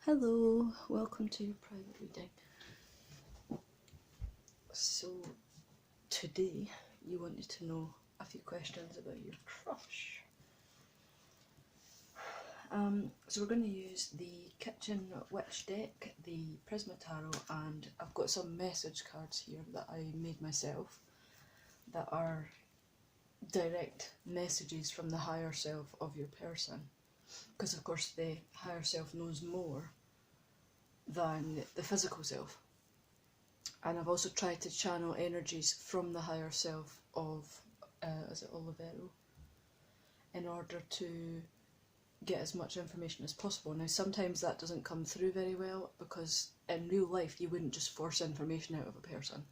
Hello, welcome to your private reading. So, today you wanted to know a few questions about your crush. So we're going to use the Kitchen Witch deck, the Prisma Tarot, and I've got some message cards here that I made myself that are direct messages from the higher self of your person. Because of course the higher self knows more than the physical self. And I've also tried to channel energies from the higher self of, is it Olivero? In order to get as much information as possible. Now sometimes that doesn't come through very well because in real life you wouldn't just force information out of a person.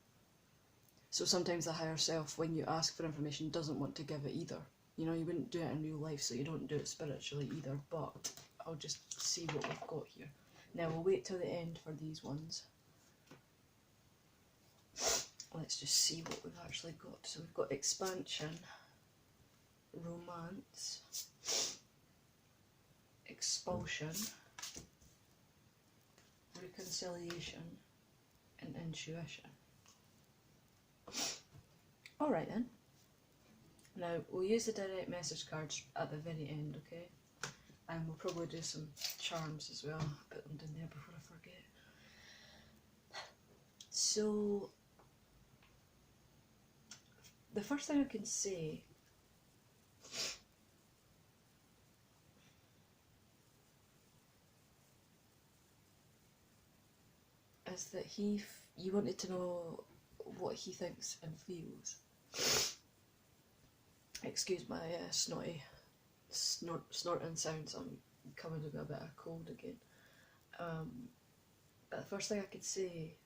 So sometimes the higher self, when you ask for information, doesn't want to give it either. You know, you wouldn't do it in real life, so you don't do it spiritually either, but I'll just see what we've got here. Now we'll wait till the end for these ones. Let's just see what we've actually got. So we've got expansion, romance, expulsion, reconciliation, and intuition. Alright then. Now we'll use the direct message cards at the very end, okay? And we'll probably do some charms as well. Put them in there before I forget. So the first thing I can say is that you wanted to know what he thinks and feels. Excuse my snotty snorting sounds, I'm coming with a bit of cold again. But the first thing I could say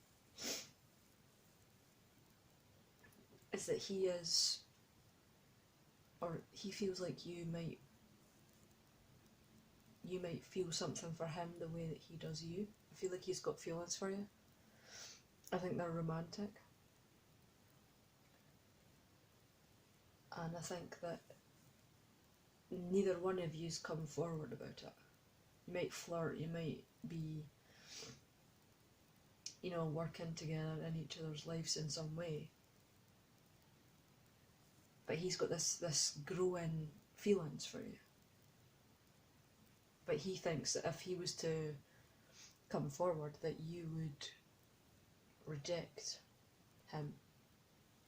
is that he feels like you might feel something for him the way that he does you. I feel like he's got feelings for you. I think they're romantic. And I think that neither one of you's come forward about it. You might flirt, you might be, you know, working together in each other's lives in some way. But he's got this growing feelings for you. But he thinks that if he was to come forward that you would reject him.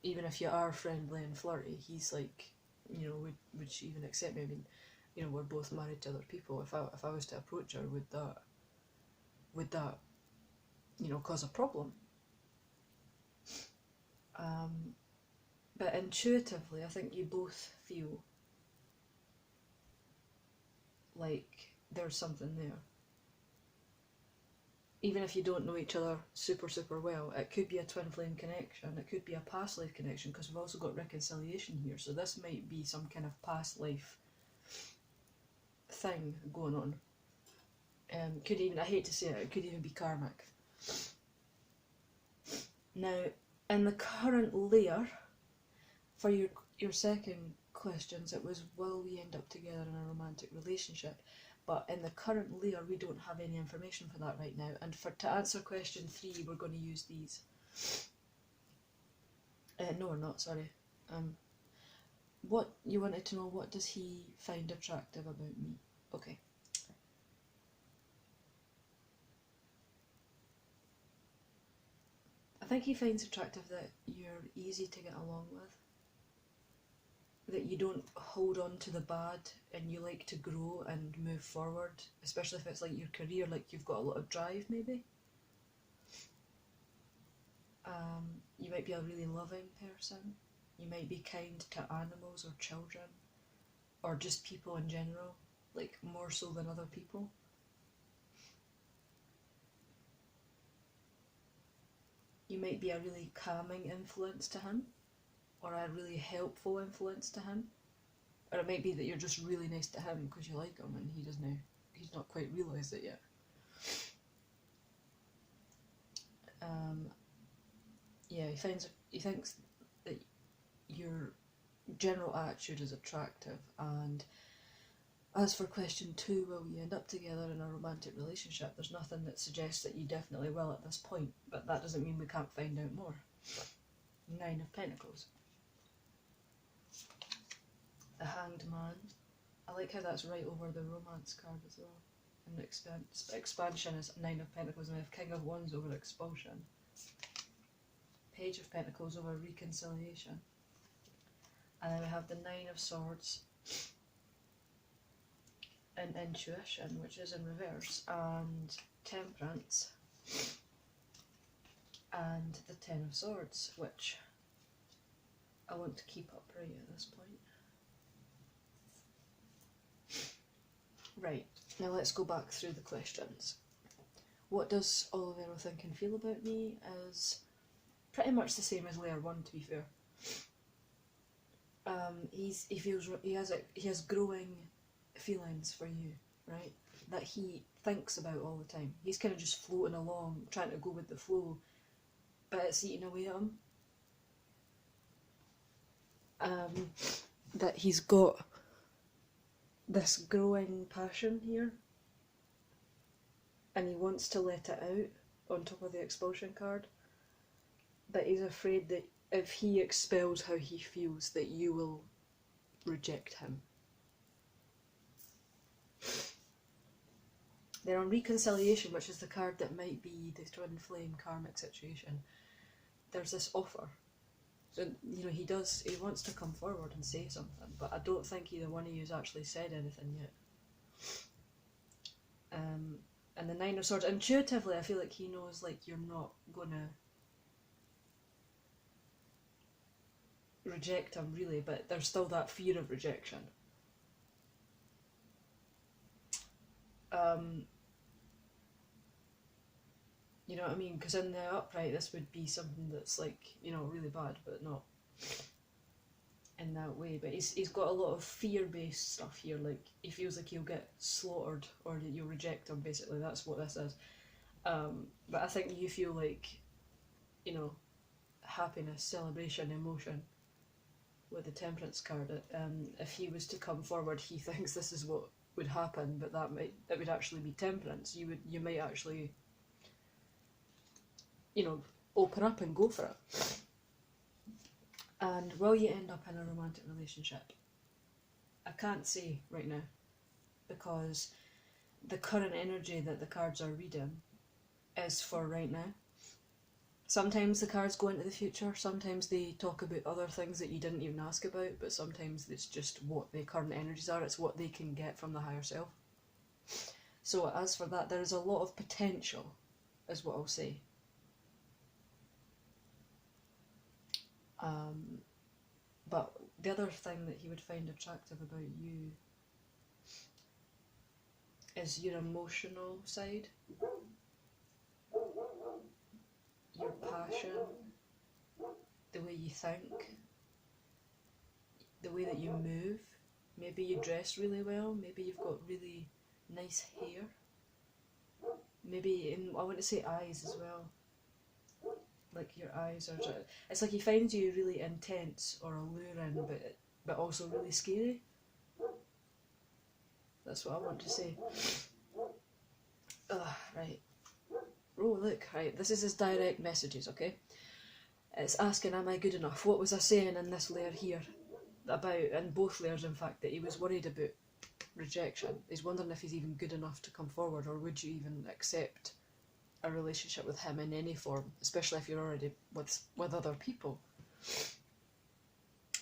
Even if you are friendly and flirty, he's like, you know, would she even accept me? I mean, you know, we're both married to other people. If I was to approach her, would that, you know, cause a problem? But intuitively, I think you both feel like there's something there. Even if you don't know each other super well, it could be a twin flame connection, it could be a past life connection, because we've also got reconciliation here, so this might be some kind of past life thing going on. Could even, I hate to say it, it could even be karmic. Now, in the current layer, for your second questions, it was, will we end up together in a romantic relationship? But in the current layer, we don't have any information for that right now. And to answer question 3, we're going to use these. No, we're not, sorry. What you wanted to know, what does he find attractive about me? Okay. I think he finds attractive that you're easy to get along with. That you don't hold on to the bad and you like to grow and move forward, especially if it's like your career, like you've got a lot of drive maybe. You might be a really loving person. You might be kind to animals or children, or just people in general, like more so than other people. You might be a really calming influence to him, or a really helpful influence to him. Or it might be that you're just really nice to him because you like him and he's not quite realised it yet. Yeah, he thinks that your general attitude is attractive, and As for question 2, will you end up together in a romantic relationship? There's nothing that suggests that you definitely will at this point, but that doesn't mean we can't find out more. 9 of Pentacles. The Hanged Man. I like how that's right over the Romance card as well. And expansion is 9 of Pentacles, and we have King of Wands over expulsion. Page of Pentacles over reconciliation. And then we have the 9 of Swords and intuition, which is in reverse, and Temperance, and the 10 of Swords, which I want to keep upright at this point. Right, now let's go back through the questions. What does Olivero think and feel about me is pretty much the same as layer 1, to be fair. He has growing feelings for you, right? That he thinks about all the time. He's kind of just floating along, trying to go with the flow, but it's eating away at him. That he's got this growing passion here, and he wants to let it out on top of the expulsion card, but he's afraid that if he expels how he feels, that you will reject him. Then on reconciliation, which is the card that might be the twin flame karmic situation, there's this offer. So, you know, he wants to come forward and say something, but I don't think either one of you has actually said anything yet. And the 9 of Swords, intuitively I feel like he knows, like, you're not gonna reject him really, but there's still that fear of rejection. You know what I mean? Because in the upright, this would be something that's, like, you know, really bad, but not in that way. But he's got a lot of fear-based stuff here. Like, he feels like he'll get slaughtered, or that you'll reject him, basically. That's what this is. But I think you feel like, you know, happiness, celebration, emotion with the Temperance card. If he was to come forward, he thinks this is what would happen, but it would actually be temperance. You might actually, you know, open up and go for it. And will you end up in a romantic relationship? I can't say right now, because the current energy that the cards are reading is for right now. Sometimes the cards go into the future, sometimes they talk about other things that you didn't even ask about, but sometimes it's just what the current energies are, it's what they can get from the higher self. So as for that, there is a lot of potential, is what I'll say. But the other thing that he would find attractive about you is your emotional side, your passion, the way you think, the way that you move. Maybe you dress really well, maybe you've got really nice hair, maybe, I want to say eyes as well. Like your eyes are just, it's like he finds you really intense or alluring, but also really scary. That's what I want to say. Right. Oh, look, right, this is his direct messages, okay? It's asking, am I good enough? What was I saying in this layer here about, in both layers in fact, that he was worried about rejection. He's wondering if he's even good enough to come forward, or would you even accept a relationship with him in any form, especially if you're already with other people.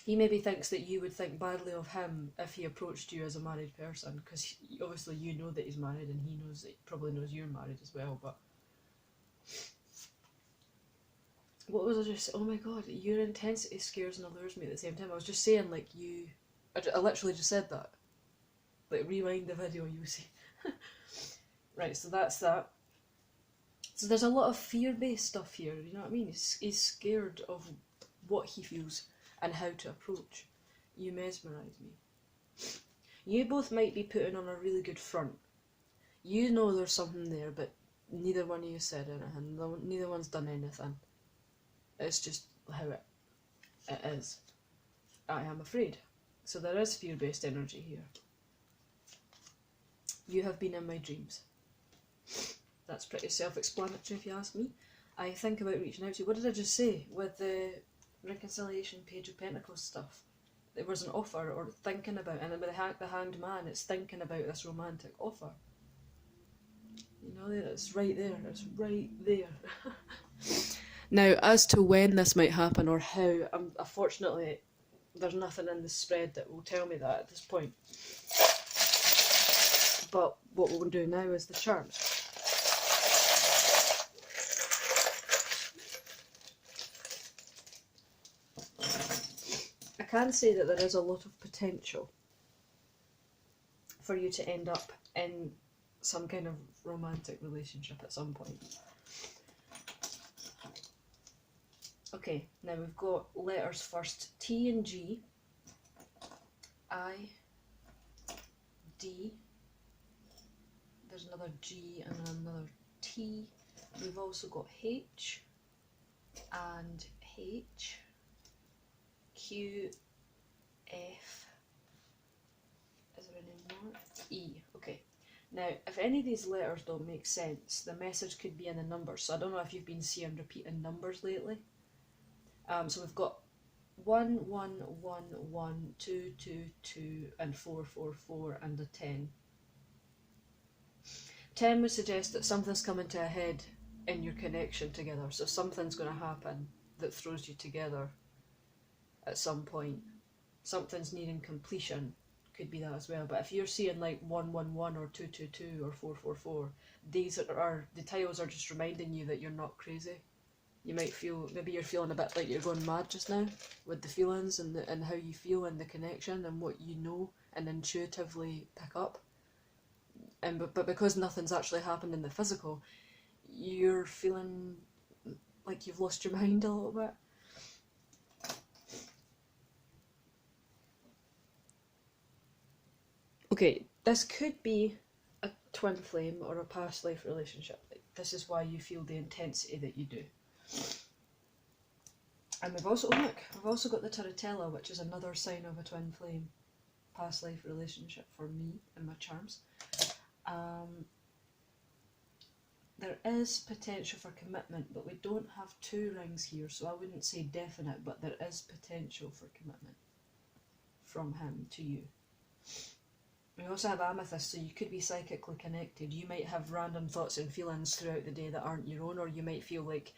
He maybe thinks that you would think badly of him if he approached you as a married person, because obviously you know that he's married, and he probably knows you're married as well. But what was I just? Oh my god, your intensity scares and allures me at the same time. I was just saying, like, I literally just said that. Like, rewind the video, you see. Right, so that's that. So there's a lot of fear-based stuff here, you know what I mean? He's scared of what he feels and how to approach. You mesmerise me. You both might be putting on a really good front. You know there's something there, but neither one of you said anything. Neither one's done anything. It's just how it is. I am afraid. So there is fear-based energy here. You have been in my dreams. That's pretty self-explanatory if you ask me. I think about reaching out to you. What did I just say with the reconciliation Page of Pentacles stuff? There was an offer, or thinking about, and with the Hanged Man, it's thinking about this romantic offer. You know, it's right there. It's right there. Now, as to when this might happen or how, unfortunately, there's nothing in the spread that will tell me that at this point. But what we'll do now is the charms. I can say that there is a lot of potential for you to end up in some kind of romantic relationship at some point. Okay, now we've got letters first. T and G, I, D, there's another G and another T. We've also got H and H, Q, F, is there any more? E, okay. Now, if any of these letters don't make sense, the message could be in the numbers. So I don't know if you've been seeing repeating numbers lately. So we've got 1, 1, 1, 1, 2, 2, 2, and 4, 4, 4, and a 10. 10 would suggest that something's coming to a head in your connection together. So something's going to happen that throws you together at some point. Something's needing completion. Could be that as well. But if you're seeing like 1, 1, 1 or 2, 2, 2 or 4, 4, 4, these are the tiles are just reminding you that you're not crazy. You might feel, maybe you're feeling a bit like you're going mad just now with the feelings and how you feel and the connection and what you know and intuitively pick up. But because nothing's actually happened in the physical, you're feeling like you've lost your mind a little bit. Okay, this could be a twin flame or a past life relationship. This is why you feel the intensity that you do. And we've also, oh look, we've also got the Tarantella, which is another sign of a twin flame past life relationship for me and my charms. There is potential for commitment, but we don't have 2 rings here, so I wouldn't say definite, but there is potential for commitment from him to you. We also have amethyst, so you could be psychically connected. You might have random thoughts and feelings throughout the day that aren't your own, or you might feel like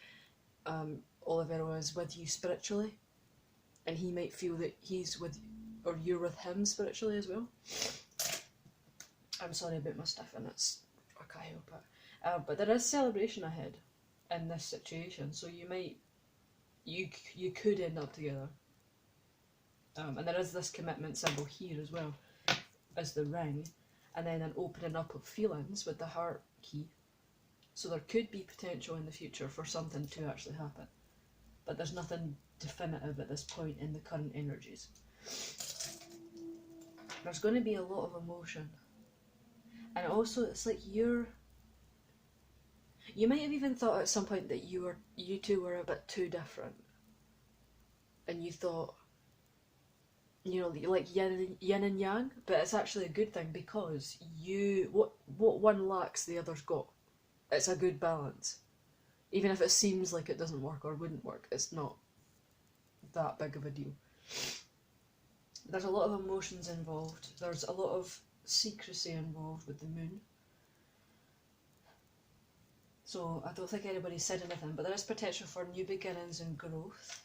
Olivero is with you spiritually, and he might feel that he's with, or you're with him spiritually as well. I'm sorry about my stiffing, I can't help it. But there is celebration ahead in this situation, so you could end up together. And there is this commitment symbol here as well as the ring, and then an opening up of feelings with the heart key. So there could be potential in the future for something to actually happen, but there's nothing definitive at this point in the current energies. There's going to be a lot of emotion, and also it's like you might have even thought at some point that you two were a bit too different, and you thought, you know, like yin and yang, but it's actually a good thing because what one lacks the other's got. It's a good balance. Even if it seems like it doesn't work or wouldn't work, it's not that big of a deal. There's a lot of emotions involved. There's a lot of secrecy involved with the moon. So I don't think anybody said anything, but there is potential for new beginnings and growth,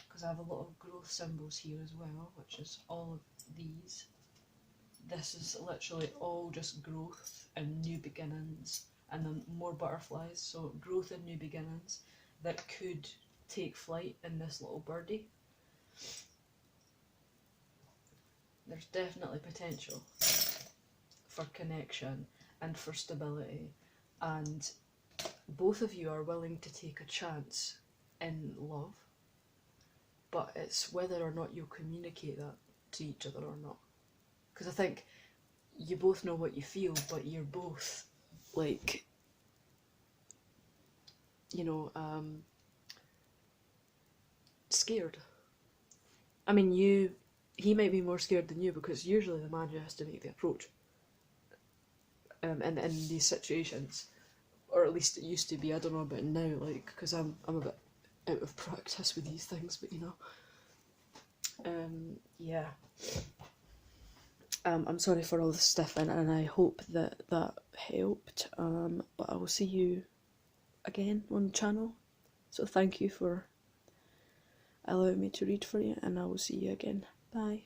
because I have a lot of growth symbols here as well, which is all of these. This is literally all just growth and new beginnings, and then more butterflies, so growth and new beginnings that could take flight in this little birdie. There's definitely potential for connection and for stability, and both of you are willing to take a chance in love, but it's whether or not you'll communicate that to each other or not. Because I think you both know what you feel, but you're both like, you know, scared. I mean, he might be more scared than you, because usually the man has to make the approach. in these situations, or at least it used to be. I don't know about now, like, because I'm a bit out of practice with these things, but you know. Yeah. I'm sorry for all the stiffing, and I hope that that helped. But I will see you again on the channel. So thank you for allowing me to read for you, and I will see you again. Bye.